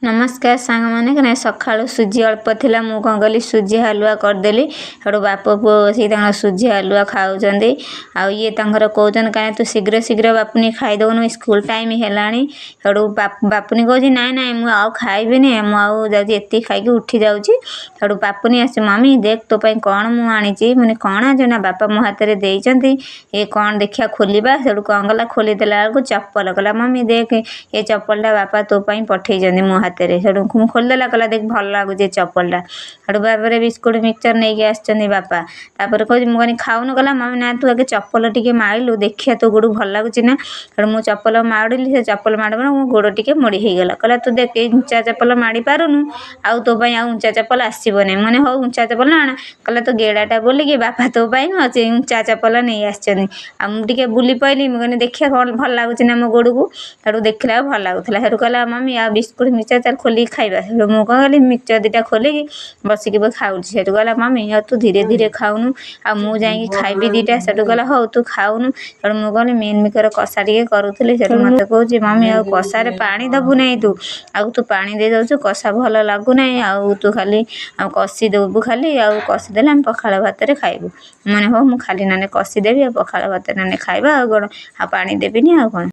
नमस्कार सांग मैंने कि सका सुजी अल्प थिला मु कौन कली सुजी हलुआ करदेली हेटू बाप पुओ बस सुजी हलुआ खाऊँ ये कौन कहीं तू शीघ्र शीघ्र बापुनी खाईदौनु स्कूल टाइम है हेटू बापुनी कहे नाई नाई मुझे खाइबी मुझे खाई उठी जाऊँगी हेटू बापुनी आस मम्मी देख तो कौन मु आनी मैंने कौन आज ना बापा मो हाथ में देती ये कौन देखिया खोलवा से कौन कला खोलीदेला बेलू चप्पल कला मम्मी देख ये चप्पलटा बापा तो पठे मो हाथ में से खोलदेला कहला देख भल लगुच चप्पलटा हेटू बापर बिस्कुट मिक्सचर नहीं आसछन्ति बापा तापर कह मुझे खाऊनु कहला मम्मी ना तू आगे चप्पल टिके मारिलु देखिया तो गोड़ भल लगुच ना हेटू मु चप्पल मारिली से चप्पल माड़ मो गोड़ टिके मोड़ी होगला कहला तू देख ऊंचा चप्पल माड़ी पारुनु आउ तो ऊंचा चप्पल आसब नहीं मैंने हो ऊंचा चप्पल ना कहला तो गेड़ाटा बोलिकी बापा तो ऊंचा चप्पल नहीं आसछन्ति आ मुझे बुली पैली मुझे देखिया कौन भल लगुच ना मो गोड़ को हेटू देखला भल लगुला हेटू कहला मम्मी आ बिस्कुट मिक्सचर चल खोलिक खाइबा हेटू मु कौन कली मिक्सचर दुटा खोलिकी बसिकी खाऊँ हेटू कहला मम्मी तू धीरे धीरे खाऊनु आ मु जाइकी खाइबी दुटा सेटू कहला हो तू खाऊनु हेटू मु कहली मेन मिकर कषा टिके करूथली सेटू मते कहूची मम्मी आ कषारे पानी दबु नहीं तू आउ तू पानी दे दउछु कषा भल लागु नहीं आउ तू खाली कषि देबु खाली आउ कषि देले हम पखाଳ भाତରେ खाइबु माने हो मु खाली नाने कषि देबी आ पखाଳ भाତରେ नाने खाइबा आ पानी देबिनी आ कौन।